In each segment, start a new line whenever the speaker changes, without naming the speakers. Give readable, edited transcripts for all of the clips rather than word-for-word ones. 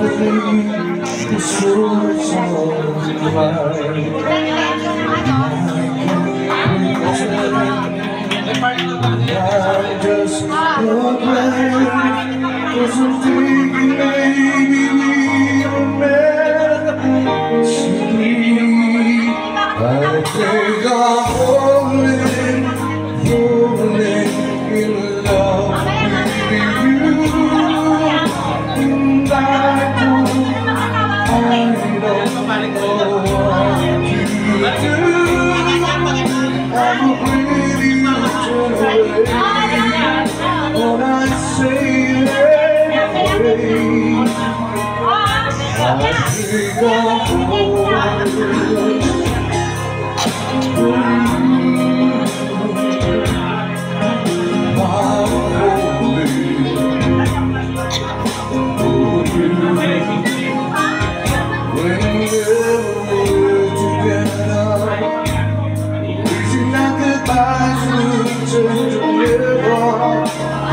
the source of life. I'm just a blind, was a thinking maybe we were meant to be. I think I'm falling in love with you, and I don't know what to do. I'm pretty when I say it anyway. I think I'm falling.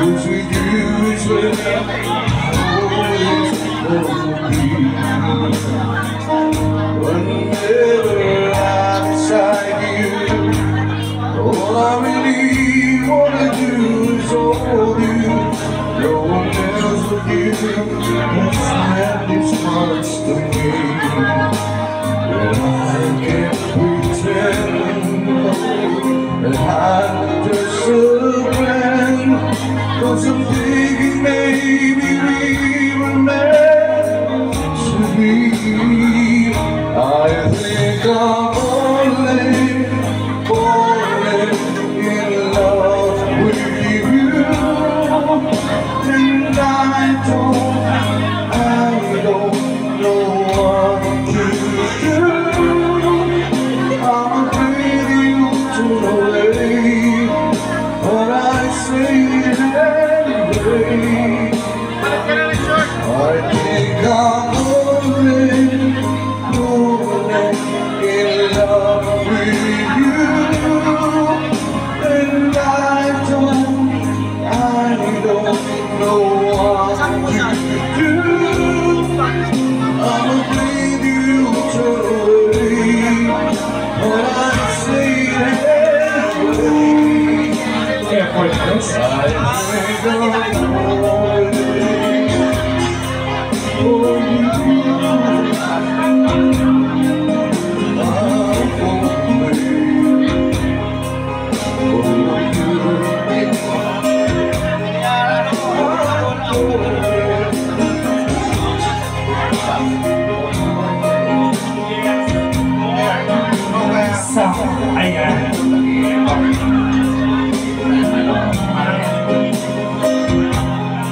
Cause with you is where I always want to be. Whenever I'm beside you, all I really wanna do is hold you. No one else but you can stand these parts to me. And I can't pretend that I'm just a friend. Cause I'm thinking maybe we were meant to be. I think I'm falling in love with you, and I don't know what to do. I'm afraid to away, but I say it anyway. I think I'm falling in love with you, and I don't know what to do. I'm afraid you turn away, but I say it anyway.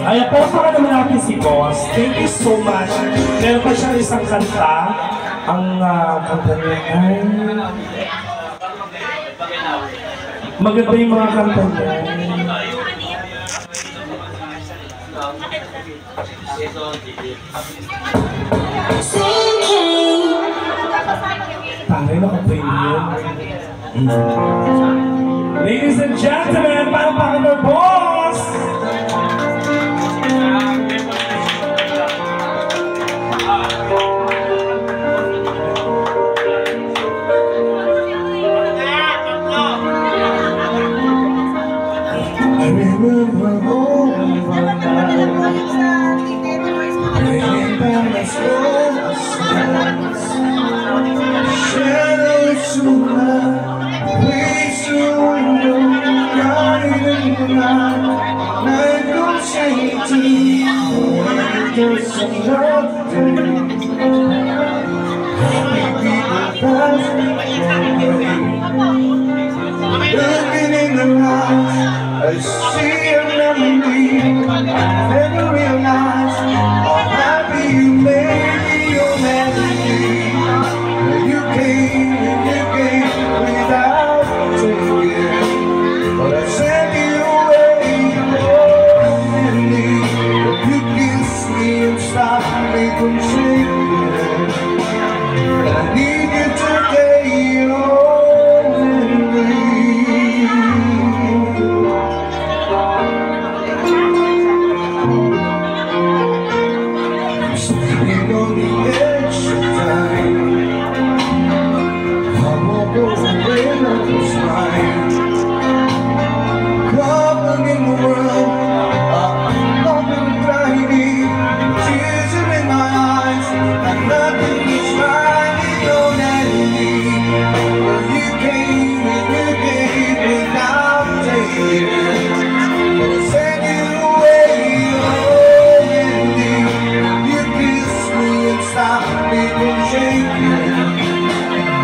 Ay, palakpakan naman natin si Boss. Thank you so much. Meron pa siyang isang kanta. Ang kanta niya ay... maganda yung mga kanta niya. Pare, naka-premium. Ladies and gentlemen, palakpakan mo Boss!
I remember all my nights, laying by my soul, shadows tonight, waves through the window, crying in the night. Night goes changing, night goes changing. Happy people pass looking in the eyes, I see a memory, never realize how happy you made me, your melody. You came without thinking, but I sent you away, lonely. But you kissed me and stopped me from shaking, and I need you today, Sitting on the edge of time, I won't go away, it's mine. Coming in the world, I'm loving trying, tears are in my eyes, and nothing is shining on me. Well, you came and you gave without taking. But I sent you away, oh, indeed. You kissed me and stopped me from shaking,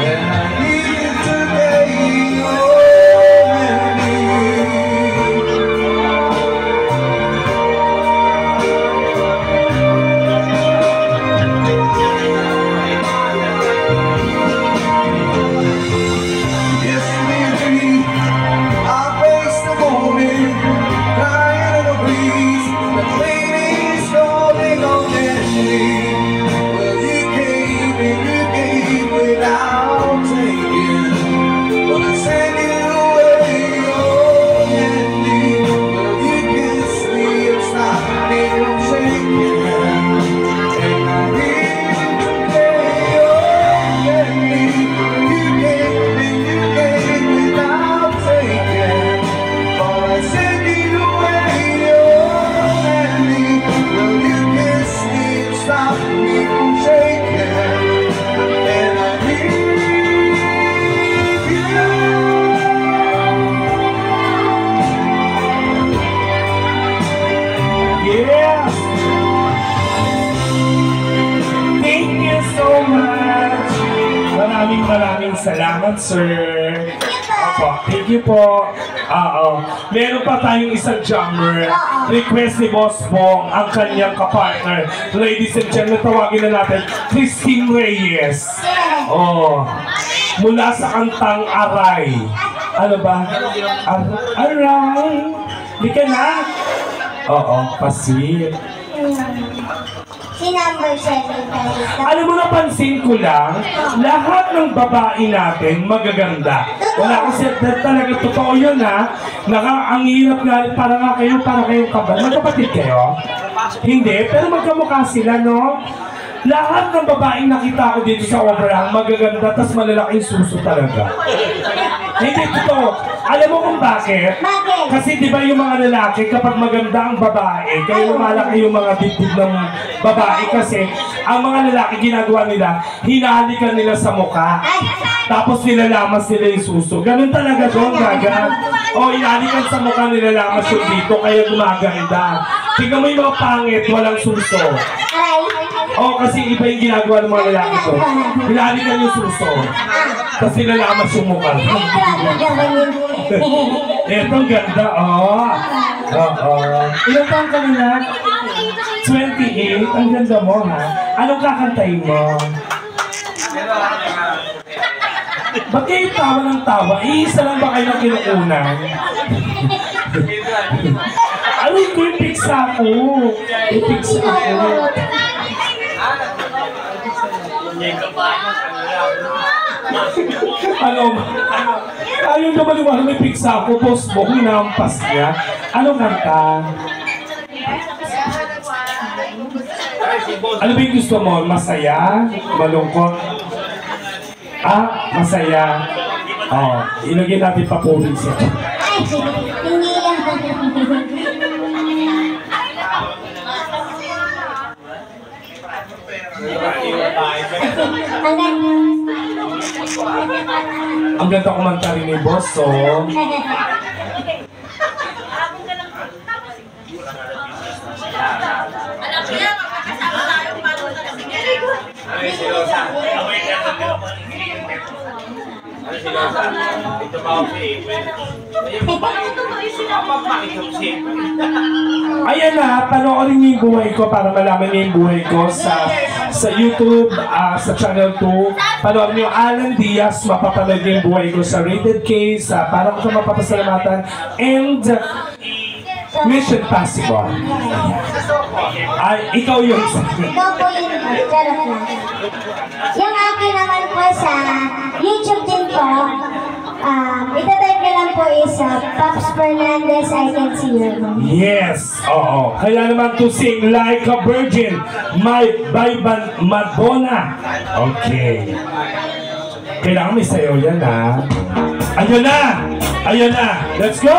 and I need you today, oh,
Maraming salamat, sir. Opo, thank you po. Meron pa tayong isang jammer. Request ni Boss Bong ang kanyang kapartner. Ladies and gentlemen, tawagin na natin, Christine Reyes. Mula sa kantang Aray. Ano ba? Aray. Di ka na? Pasit.
Si number 7
Alam mo, napansin ko lang, lahat ng babae natin magaganda. Wala kasi talaga totoo yun, ha? Ang hirap nga, para kayong kabal. Magkapatid kayo? Hindi, pero magkamukha sila, no? Lahat ng babaeng nakita ko dito sa Overhang magaganda, tas malalaking suso talaga. Hindi totoo. Alam mo kung bakit?
Bakit?
Kasi di ba yung mga lalaki, kapag maganda ang babae, kaya lumalaki yung mga dibdib ng babae kasi ang mga lalaki ginagawa nila, hinahalikan nila sa mukha. Tapos nilalamas nila yung suso. Ganun talaga doon, gaga. Hinahalikan sa mukha, nilalamas yung dito, kaya gumaganda. Tingnan mo yung mga pangit, walang suso. Kasi iba yung ginagawa ng mga lalaki to. Hinahalikan yung suso. Tapos nilalamas yung mukha. Eto, ganda, Ilang taon ka nila? 28? Ang ganda mo, ha? Anong kakantayin mo? Ba't kayo tawa ng tawa? Iisa lang ba kayo ng kinukunan? Ano ko yung piksa ko? Ipiksa ko. Ayaw na maliwala may piksa ko, boss mo, hinampas niya. Anong kanta? Ano ba yung gusto mo? Masaya? Malungkot? Masaya. Ilagay natin papurin siya.
Hindi yan.
Ang ganda kumanta rin ni Boss, Ayan na, panoorin niyo yung buhay ko para malaman niyo yung buhay ko sa YouTube, sa Channel 2. Panoorin niyo Alan Diaz, mapapanood niyo yung buhay ko sa Rated K, para ko mapapasalamatan, and Mission Possible. Ay, ikaw yun.
Ikaw po yun. Charot lang. Yung akin naman po sa YouTube din po, itatype nyo lang po is Pops Fernandez, I Can See Your Voice.
Yes, oo. Kaya naman to sing Like a Virgin, by Madonna. Okay. Kailangan may sayo yan, ha? Ayun na! Ayun na! Let's go!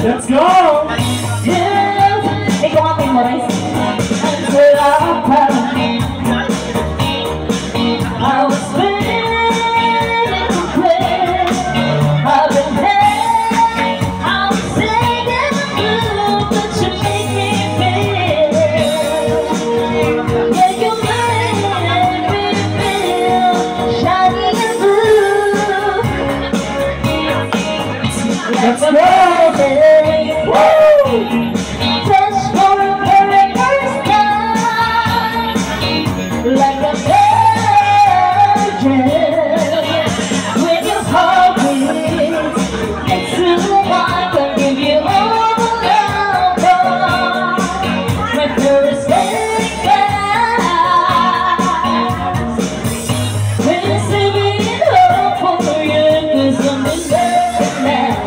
Let's go!
Ikaw ang memorize. I was waiting to play. I've been there. I was singing the blue, but you make me feel. Yeah, you make me feel shiny and blue.
Let's go! Woo!
Touch for the very first time, like a virgin. When you hold me, it's true. I can give you all the love. My first kiss, when you see me in love for you, 'cause I'm in love now.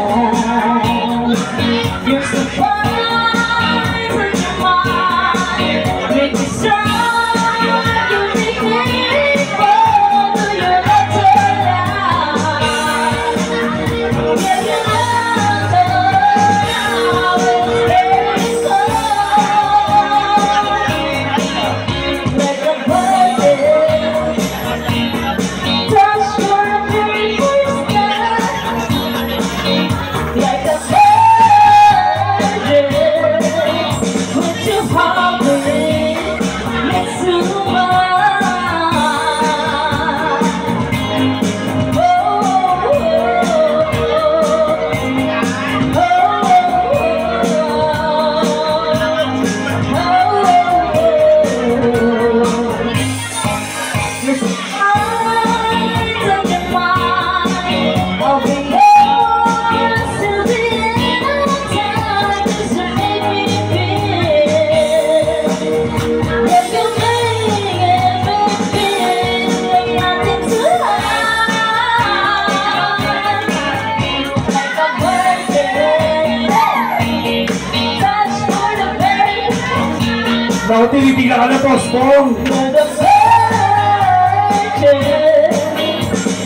You're so fine, but you're mine. Make me strong, you make me fall. You're not tonight. Yeah, you're not tonight. It's like a virgin. Touch your very first time, like a virgin. Put your heart next to mine. I'll be yours till the end of time, 'cause you make me feel. Yeah, you make me feel nothing to hide. Like a virgin, touch for the very
Naku, tinitingnan ka na, Pospong.
for the virgin.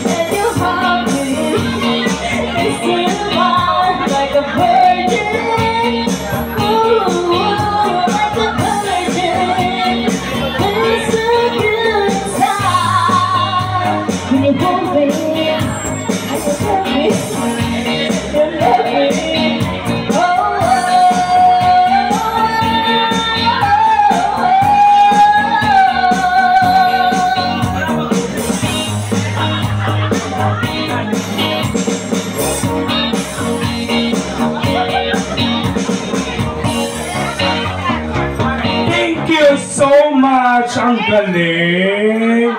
And you hold me, it's in mine like a virgin. Ooh, like a virgin. It's so good inside. When you hold me, I just love me. You love me.
Thank you so much! Ang galing!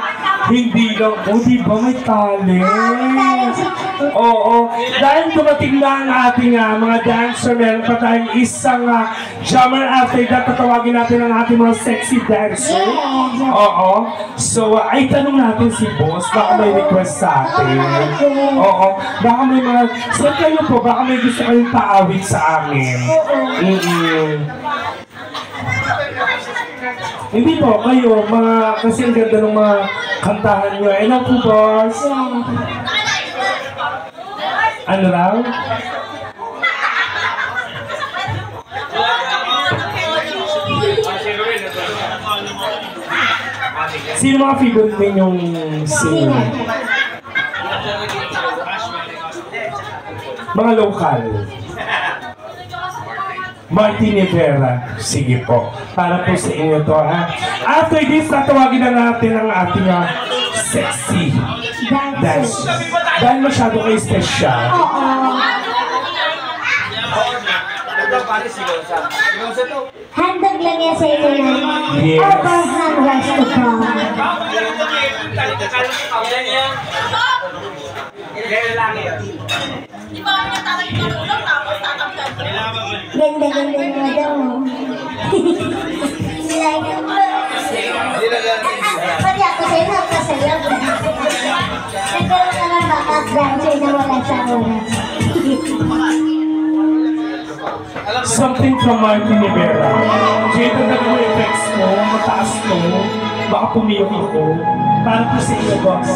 Hindi lang po, di ba may talent? Oo, dahil dumating na ang ating mga dancer, meron pa tayong isang jammer after that, tatawagin natin ang ating mga sexy dancer. Oo, so ay tanong natin si Boss, baka may request sa atin. Oo, baka may mga, so kayo po, baka may gusto kayong paawit sa amin. Hindi po, kayo, mga, kasi ang ganda ng mga kantahan nyo. Ano po, Boss? Ano raw? Sino mga favorite ninyong singer? Mga local. Martin Rivera. Sige po. Para po sa inyo to, ha? After this, tatawagin na natin ang ating sexy dance. Dahil masyado kayo special.
Handog hatid lang yan sa inyo ng
Yes.
Overhand Resto Prom. Ganda-ganda mo daw. Pati ako sa'yo na kasayaw. Nagkaroon ka ng backup dancer na wala sa oras.
Something from Martin Rivera. Jada, mo yung text mo, mataas to, baka pumiyok ako. Para po sa iyo, boss.